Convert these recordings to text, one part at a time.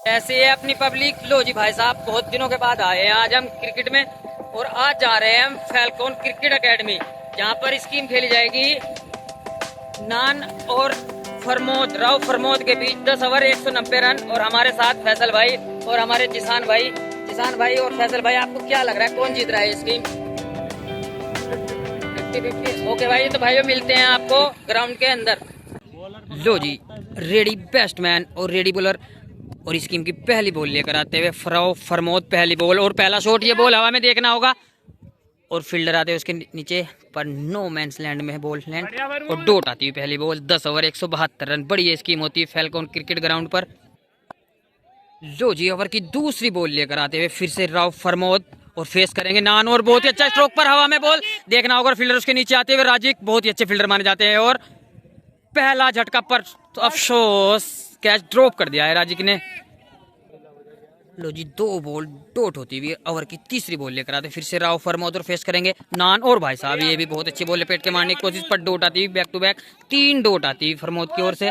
ऐसे है अपनी पब्लिक। लो जी भाई साहब, बहुत दिनों के बाद आए हैं आज हम क्रिकेट में, और आज जा रहे हैं हम फैल्कॉन क्रिकेट एकेडमी, जहां पर स्कीम खेली जाएगी नान और फरमोद, राव फरमोद के बीच 10 ओवर 190 रन। और हमारे साथ फैसल भाई और हमारे जिसान भाई। जिसान भाई और फैसल भाई, आपको क्या लग रहा है कौन जीत रहा है ये स्कीम? 50-50। ओके भाई, तो भाइयों मिलते हैं आपको ग्राउंड के अंदर। लो जी, रेडी बैट्समैन और रेडी बॉलर, और इस स्कीम की पहली बॉल लेकर आते हुए फ्राउ फरमोद। पहली बॉल और पहला शॉट, ये बॉल हवा में देखना होगा, और फील्डर आते हुए उसके नीचे पर नो मैंस लैंड में है बॉल लैंड, और डोट आती हुई पहली बॉल। 10 over 172 run. बड़ी ये स्कीम होती है फैल्कॉन क्रिकेट ग्राउंड पर। लो जी, ओवर की दूसरी बॉल लेकर आते हुए फिर से राव फरमोद, और फेस करेंगे नान, और बहुत ही अच्छा स्ट्रोक पर हवा में बॉल देखना होगा। फील्डर उसके नीचे आते हुए राजिक, बहुत ही अच्छे फील्डर माने जाते हैं, और पहला झटका पर तो अफसोस कैच ड्रॉप कर दिया है राजिक ने। लो जी, 2 बॉल डॉट होती हुई ओवर की तीसरी बॉल लेकर आते फिर से राव फरमोद, और फेस करेंगे नान, और भाई साहब ये भी बहुत अच्छी बॉल लपेट के मारने की कोशिश, पर डॉट आती हुई बैक टू बैक 3 डॉट आती हुई फरमोद की ओर से।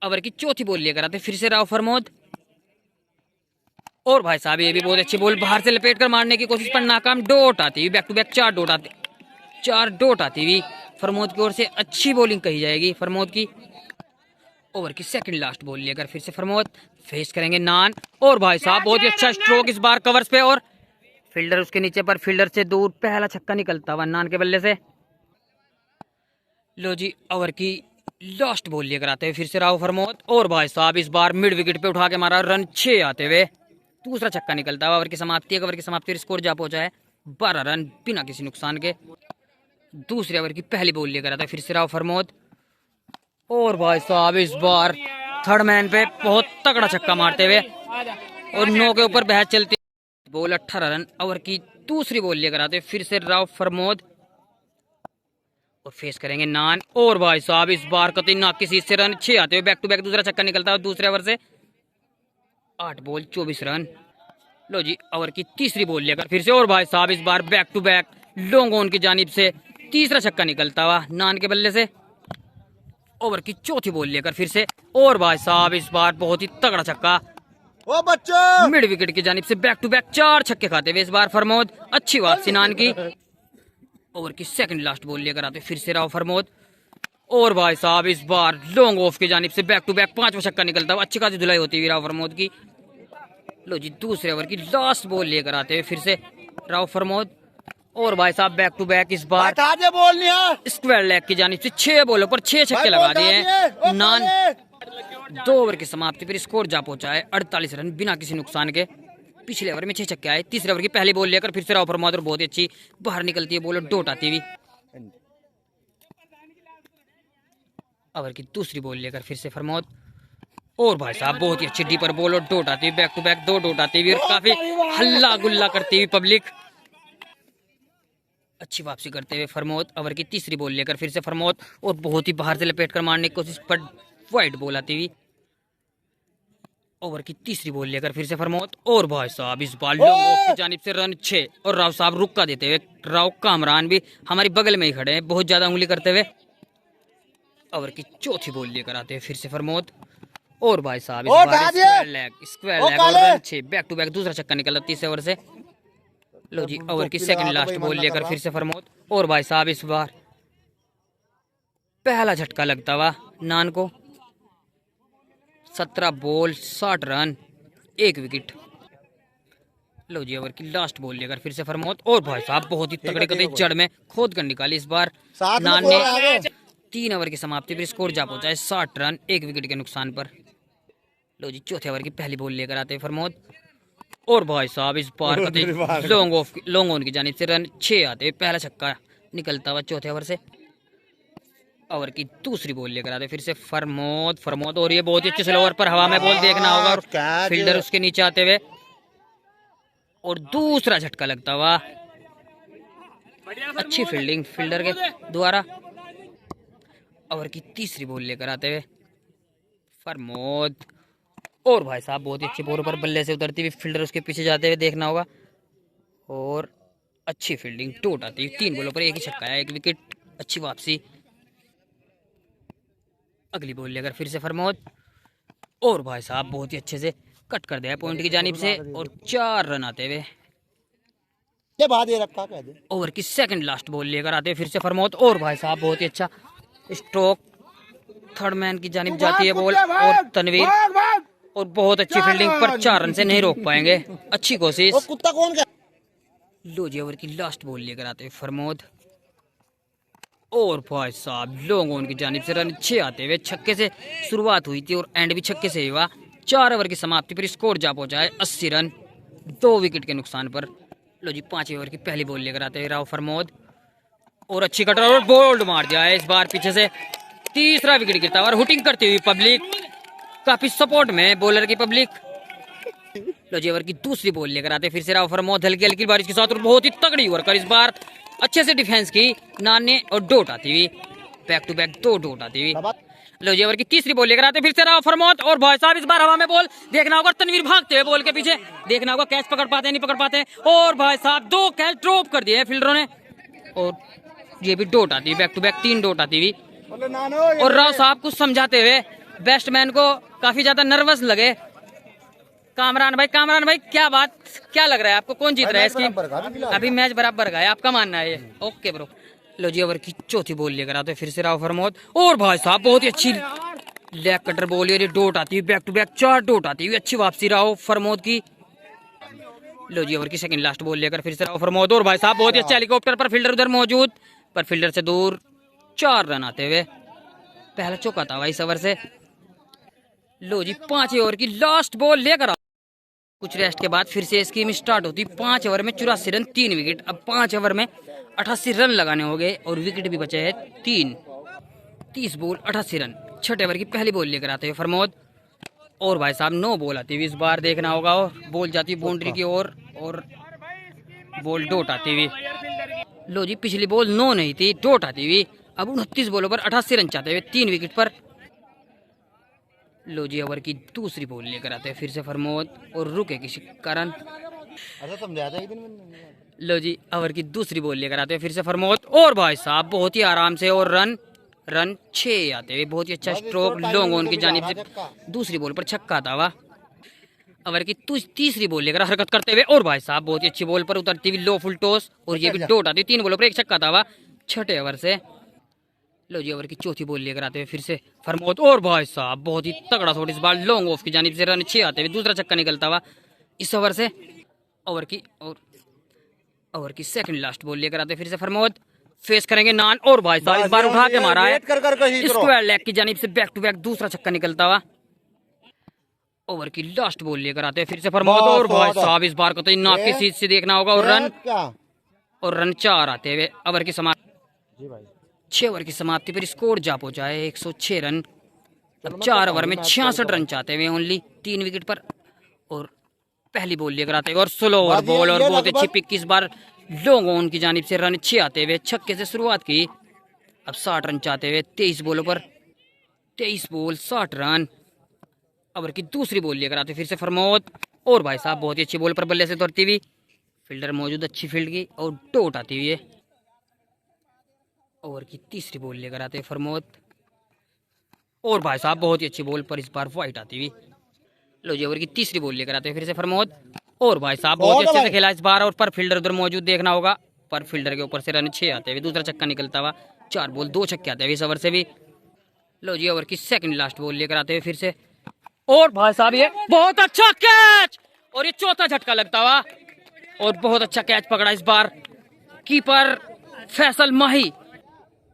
ओवर की चौथी बॉल लेकर आते फिर से राव फरमोद, और भाई साहब ये भी बहुत अच्छी बॉल बाहर से लपेट कर मारने की कोशिश, पर नाकाम। डॉट आती हुई बैक टू बैक 4 डॉट आती हुई फरमोद की ओर से। अच्छी बॉलिंग कही जाएगी फरमोद की। ओवर की सेकंड लास्ट बॉल लेकर फिर से फरमोद, फेस करेंगे नान, और भाई साहब बहुत ही अच्छा स्ट्रोक इस बार कवर्स पे, और फील्डर उसके नीचे पर फील्डर से दूर पहला छक्का निकलता हुआ नान के बल्ले से। लो जी, ओवर की लास्ट बॉल लेकर आते हुए फिर से राव फरमोद, और भाई साहब इस बार मिड विकेट पे उठा के मारा रन 6 आते हुए। दूसरा छक्का निकलता हुआ। ओवर की समाप्ति, ओवर की समाप्ति स्कोर जा पहुंचा है 12 रन बिना किसी नुकसान के। दूसरे ओवर की पहली बॉल लेकर आता है फिर से राव फरमोद, और भाई साहब इस बार थर्ड मैन पे बहुत तगड़ा छक्का मारते हुए, और 9 के ऊपर बहस चलती। Ball 18 run. ओवर की दूसरी बॉल लेकर आते फिर से राव फरमोद, और फेस करेंगे नान, और भाई साहब इस बार कतई ना किसी से रन 6 आते हुए बैक टू बैक दूसरा छक्का निकलता है दूसरे ओवर से। 8 बॉल 24 रन। लो जी, ओवर की तीसरी बॉल लेकर फिर से, और भाई साहब इस बार back to back long on की जानिब से तीसरा छक्का निकलता हुआ नान के बल्ले से। ओवर की चौथी बॉल लेकर फिर से, और भाई साहब इस बार बहुत ही तगड़ा छक्का ओ बच्चों, मिड विकेट की जानिब से। बैक टू बैक 4 छक्के खाते हुए इस बार फरमोद। अच्छी वापसी नान की। ओवर की सेकंड लास्ट बॉल लेकर आते फिर से राव फरमोद, और भाई साहब इस बार लॉन्ग ऑफ की जानिब से बैक टू बैक 5वां छक्का निकलता हुआ। अच्छी खासी धुलाई होती हुई राव फरमोद की। लो जी, दूसरे ओवर की लास्ट बॉल लेकर आते हुए फिर से राव फरमोद, और भाई साहब बैक टू बैक इस बार बोलनी है स्क्वायर लेग की जानिब से 6 बॉलों पर 6 छक्के लगा दिए हैं नान। 2 ओवर की समाप्ति पर स्कोर जा पहुंचा है 48 रन बिना किसी नुकसान के। पिछले ओवर में 6 छक्के आए। तीसरे ओवर की पहली बॉल लेकर फिर से राव फरमोद, और बहुत ही अच्छी बाहर निकलती है बॉल और डोट आती हुई। ओवर की दूसरी बॉल लेकर फिर से फरमोद, और भाई साहब बहुत ही अच्छी डीपर बॉल और डोट आती हुई। बैक टू बैक 2 डोट आती हुई, और काफी हल्ला गुल्ला करती हुई पब्लिक। अच्छी वापसी करते हुए फरमोद। ओवर की तीसरी बॉल लेकर फिर से फरमोद, और बहुत ही बाहर से लपेट कर मारने की कोशिश, पर वाइड बॉल आती हुई। ओवर की तीसरी बॉल लेकर फिर से फरमोद, और भाई साहब इस बार लॉन्ग ऑफ की जानिब से रन 6, और राव साहब रुका देते हुए। राव कामरान भी हमारी बगल में ही खड़े हैं बहुत ज्यादा उंगली करते हुए। ओवर की चौथी बॉल लेकर आते हैं फिर से फरमोद, और भाई साहब इस बार स्क्वायर लेग और रन 6। बैक टू बैक दूसरा छक्का निकला तीसरे ओवर से। लो जी, ओवर की सेकंड लास्ट बॉल लेकर फिर से फरमोद, और भाई साहब इस बार पहला झटका लगता हुआ नान को। 17 बॉल 60 रन 1 विकेट। लो जी, ओवर की लास्ट बॉल लेकर फिर से फरमोद, और भाई साहब बहुत ही तगड़े कदे जड़ में खोद कर निकाली इस बार नान ने। 3 ओवर की समाप्ति पर स्कोर जा पहुंचा है 60 रन 1 विकेट के नुकसान पर। लो जी, चौथे ओवर की पहली बॉल लेकर आते हैं फरमोद, और भाई साहब इस बार लॉन्ग ऑन की जानिब से रन 6 आते हुए पहला छक्का निकलता हुआ चौथे ओवर से। ओवर की दूसरी बॉल लेकर आते फिर से फरमोद, और ये बहुत ही अच्छे स्लोअर पर हवा में बॉल देखना होगा, और फील्डर उसके नीचे आते हुए, और दूसरा झटका लगता हुआ। अच्छी फील्डिंग फील्डर के द्वारा। ओवर की तीसरी बॉल लेकर आते हुए फरमोद, और भाई साहब बहुत ही अच्छी बॉल पर बल्ले से उतरती हुई फील्डर उसके पीछे जाते हुए देखना होगा, और अच्छी फील्डिंग टूट आती हुई। 3 बॉलों पर 1 ही छक्का है 1 विकेट। अच्छी वापसी। अगली बॉल लेकर फिर से फरमोद, और भाई साहब बहुत ही अच्छे से कट कर दिया पॉइंट की जानिब से और 4 रन आते हुए ये बात ये रखा कह दे। ओवर की सेकंड लास्ट बॉल लेकर आते हैं फिर से फरमौत। और भाई साहब बहुत ही अच्छा स्ट्रोक, थर्ड मैन की जानिब जाती है बॉल और तनवीर और बहुत अच्छी फील्डिंग पर 4 रन से नहीं रोक पाएंगे। अच्छी कोशिश। कुत्ता कौन का? लो जी ओवर की लास्ट बॉल लेकर आते हैं फरमौद। और भाई साहब लॉन्ग ऑन की जानिब से रन 6 आते हुए छक्के से शुरुआत हुई थी और एंड भी छक्के से ही हुआ। 4 ओवर की समाप्ति पर स्कोर जा पहुंचा है 80 रन 2 विकेट के नुकसान पर। लो जी 5 ओवर की पहली बॉल लेकर आते हैं राव फरमौद और अच्छी कटर और बोल्ड मार दिया है इस बार पीछे से। तीसरा विकेट गिरता है और हुटिंग करती हुई पब्लिक, काफी सपोर्ट में बॉलर की पब्लिक। लो जी ओवर की दूसरी बॉल लेकर आते फिर से राव फरमौद हल्की हल्की बारिश के साथ और बहुत ही तगड़ी ओवर कर इस बार अच्छे से डिफेंस की नान ने और डोट आती हुई बैक टू बैक 2 डोट आती हुई। लो जी ओवर की तीसरी बॉल लेकर आते फिर से राव फरमौद और भाई साहब इस बार हवा में बॉल देखना होगा, तनवीर भागते हुए बॉल के पीछे देखना होगा कैच पकड़ पाते नहीं पकड़ पाते। और भाई साहब 2 कैच ड्रॉप कर दिए फील्डरों ने और ये भी डोट आती है बैक टू बैक 3 डोट आती हुई। और राव साहब कुछ समझाते हुए बैट्समैन को काफी ज्यादा नर्वस लगे। कामरान भाई क्या बात, क्या लग रहा है आपको, कौन जीत रहा है इसकी? अभी मैच बराबर का है, आपका मानना है ये? Okay bro. लो जी ओवर की चौथी बॉल लेकर आते फिर से राव फरमौद और भाई साहब बहुत ही अच्छी लेग कटर बॉल, ये डोट आती है बैक टू बैक 4 डोट आती है। अच्छी वापसी राव फरमौद की। लो जी ओवर की सेकंड लास्ट बॉल लेकर फिर से राव फरमौद और भाई साहब बहुत ही अच्छा हेलीकॉप्टर पर फील्डर उधर मौजूद पर फील्डर से दूर 4 रन आते हुए पहला चौका था इस ओवर से। लो जी 5 ओवर की लास्ट बॉल लेकर कुछ रेस्ट के बाद फिर से स्कीम स्टार्ट होती। 5 ओवर में 84 रन 3 विकेट। अब 5 ओवर में 88 रन लगाने हो गए और विकेट भी बचे हैं 3। 30 बॉल 88 रन। 6 ओवर की पहली बॉल लेकर आते हैं फरमौद और भाई साहब 9 बॉल आती हुई इस बार देखना होगा और बॉल जाती बाउंड्री की ओर और बॉल डोट आती हुई। लो जी पिछली बॉल 9 नहीं थी, डोट आती हुई। अब 29 बॉलों पर 88 रन चाहते हुए 3 विकेट पर। लो जी ओवर की दूसरी बॉल लेकर आते हैं फिर से फरमौद और रुके किसी कारण। लो जी ओवर की दूसरी बॉल लेकर आते हैं फिर से फरमौद और भाई साहब बहुत ही आराम से और रन 6 आते हुए बहुत ही अच्छा स्ट्रोक लॉन्ग ऑन की जानिब से दूसरी बॉल पर छक्का था वह। ओवर की तीसरी बॉल लेकर हरकत करते हुए और भाई साहब बहुत ही अच्छी बॉल पर उतरती हुई लो फुल टॉस और ये भी डोट आती 3 बॉलों पर 1 छक्का था वह 6 ओवर से। लो जी ओवर की चौथी बॉल लेकर आते हुए फिर से फरमौद और भाई साहब बहुत ही तगड़ा शॉट इस बार लॉन्ग ऑफ की जानिब से रन 6 आते हुए दूसरा छक्का निकलता हुआ इस ओवर से। ओवर की सेकंड लास्ट बॉल लेकर आते फिर से फरमौद फेस करेंगे नान और भाई साहब इस बार उठा के मारा है स्क्वायर लेग की जानिब से बैक टू बैक दूसरा छक्का निकलता हुआ। ओवर की लास्ट बॉल लेकर आते फिर से फरमौद और भाई साहब इस बार को तो नाक की सीध से देखना होगा और रन 4 आते हुए ओवर की समाप्ति 6 ओवर की समाप्ति पर स्कोर जा पहुंचा है 106 रन। अब 4 ओवर में 66 रन चाहते हुए ओनली 3 विकेट पर और पहली बॉल लेकर आते हुए और स्लो ओवर बॉल और बहुत अच्छी पिक इस बार लॉन्ग ऑन की जानिब से रन 6 आते हुए छक्के से शुरुआत की। अब 60 रन चाहते हुए 23 बॉलों पर 23 बॉल 60 रन। ओवर की दूसरी बॉल लेकर आते फिर से फरमौद और भाई साहब बहुत ही अच्छी बॉल पर बल्ले से उतरती हुई फील्डर मौजूद अच्छी फील्ड की और डोट आती हुई है। ओवर की तीसरी बॉल लेकर आते फरमौद और भाई साहब बहुत ही अच्छी बॉल पर इस बार वाइट आती हुई। लो जी ओवर की तीसरी बॉल लेकर आते फिर से फरमौद और भाई साहब बहुत ही अच्छे से खेला इस बार और पर फील्डर उधर मौजूद देखना होगा पर फील्डर के ऊपर से रन 6 आते हुए दूसरा छक्का निकलता हुआ 4 बॉल 2 छक्के आते हुए इस ओवर से भी। लो जी ओवर की सेकंड लास्ट बॉल लेकर आते हुए फिर से और भाई साहब ये बहुत अच्छा कैच और ये चौथा झटका लगता हुआ और बहुत अच्छा कैच पकड़ा इस बार कीपर फैसल माही।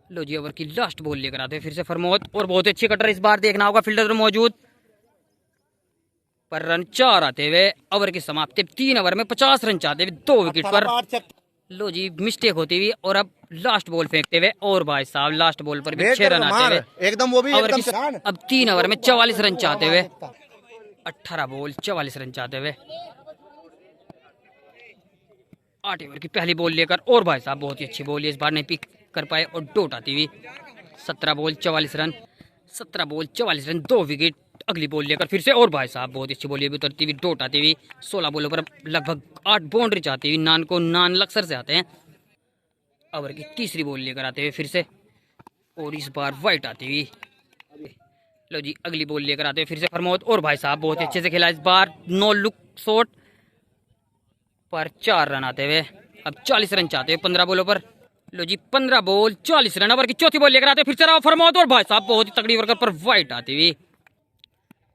लो जी ओवर की लास्ट बॉल लेकर आते फिर से फरमौद और बहुत अच्छी कटर इस बार देखना होगा फील्डर मौजूद पर रन 4 आते हुए ओवर की समाप्ति 3 ओवर में 50 रन चाहते हुए 2 विकेट पर। लो जी मिस्टेक होती हुई और अब लास्ट बॉल फेंकते हुए और भाई साहब लास्ट बॉल पर भी 6 रन आते हुए एकदम वो भी एकदम अब 3 ओवर में 44 रन चाहते हुए 18 बॉल 44 रन चाहते हुए 8 ओवर की पहली बॉल लेकर और भाई साहब बहुत ही अच्छी बॉल इस बार नहीं पिक कर पाए और डोट आती हुई 17 बॉल 44 रन 2 विकेट। अगली बॉल लेकर फिर से और भाई साहब बहुत अच्छी बॉल भी उतरती हुई डोट आती हुई 16 बॉलों पर लगभग 8 बाउंड्री चाहती हुई नान लक्सर से आते हैं। ओवर की तीसरी बॉल लेकर आते हुए फिर से और इस बार वाइट आती हुई लो जी अगली बॉल लेकर आते हुए फिर से फरमोद और भाई साहब बहुत ही अच्छे से खेला इस बार। नो लुक शॉट पर 4 रन आते हुए। अब 40 रन चाहते हुए 15 बॉलों पर। लो जी 15 बॉल 40 रन। ओवर की चौथी बॉल लेकर आते फिर से राव फरमोद और भाई साहब बहुत ही तगड़ी वर्कर पर वाइट आती हुई।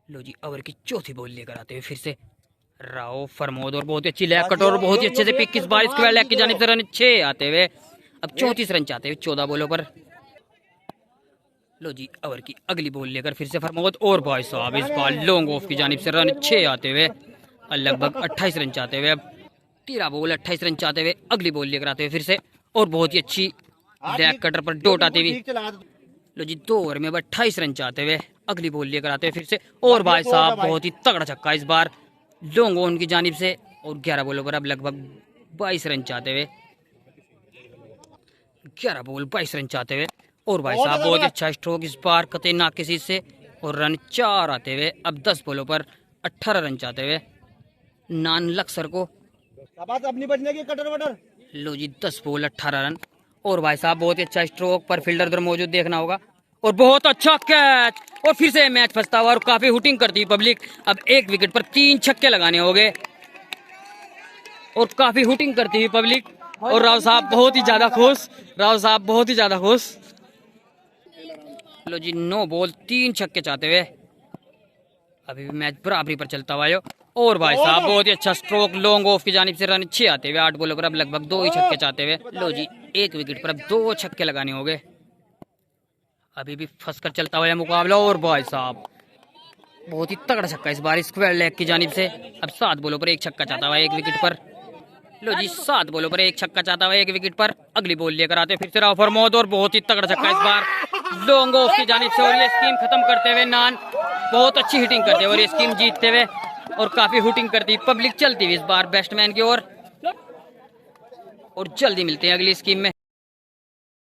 लो जी ओवर की चौथी बॉल लेकर आते हुए फिर से राव फरमोद और बहुत ही अच्छी लेग कट और बहुत ही अच्छे से पिक इस बार इसके लेग की जानिब से रन 6 आते हुए। अब 34 रन चाहते हुए 14 बॉलों पर। लो जी ओवर की अगली बॉल लेकर फिर से फरमोद और भाई साहब इस बार लॉन्ग ऑफ की जानिब से रन 6 आते हुए लगभग 28 रन चाहते हुए। अब 13 बॉल 28 रन चाहते हुए अगली बॉल लेकर आते हुए फिर से और बहुत ही अच्छी लेग कटर पर डोट आती हुई। लो जी 2 ओवर में 28 रन चाहते हुए अगली बॉल लेकर आते हुए फिर से और भाई साहब बहुत ही तगड़ा छक्का इस बार लॉन्ग ऑन की जानिब से। और 11 बॉलों पर अब लगभग 22 रन चाहते हुए 11 बॉल 22 रन चाहते हुए और भाई साहब बहुत ही अच्छा स्ट्रोक इस बार कतई ना किसी से और रन 4 आते हुए। अब 10 बॉलों पर 18 रन चाहते हुए नान लक्सर को। अपनी बचने की कटर वटर। लो जी 10 बॉल 18 रन और भाई साहब बहुत ही अच्छा स्ट्रोक पर फील्डर उधर मौजूद देखना होगा और बहुत अच्छा कैच और फिर से मैच फंसता हुआ और काफी हुटिंग करती है पब्लिक। अब 1 विकेट पर 3 छक्के लगाने होंगे और काफी हुटिंग करती हुई पब्लिक। और राव साहब बहुत ही ज्यादा खुश। राव साहब बहुत ही ज्यादा खुश। लो जी 9 बॉल 3 छक्के चाहते हुए अभी भी मैच बराबरी पर चलता हुआ है। और भाई साहब बहुत ही अच्छा स्ट्रोक लॉन्ग ऑफ की जानिब से रन 6 आते हुए 8 बॉलों पर अब लगभग 2 ही छक्के चाहते हुए। लो जी 1 विकेट पर अब 2 छक्के लगाने होंगे। अभी भी फंस कर चलता हुआ है मुकाबला और भाई साहब बहुत ही तगड़ा छक्का इस बार स्क्वायर लेग की जानिब से। अब 7 बॉलों पर 1 छक्का चाहता हुआ 1 विकेट पर। लो जी 7 बॉलों पर 1 छक्का चाहता हुआ 1 विकेट पर। अगली बॉल लेकर आते फिर से राव फरमोद और बहुत ही तगड़ा छक्का इस बार लॉन्ग ऑफ की जानिब से। और ये स्कीम खत्म करते हुए नान बहुत अच्छी हिटिंग करते हुए और ये स्कीम जीतते हुए और काफी हुटिंग करती पब्लिक चलती हुई इस बार बैट्समैन की ओर। और जल्दी मिलते हैं अगली स्कीम में।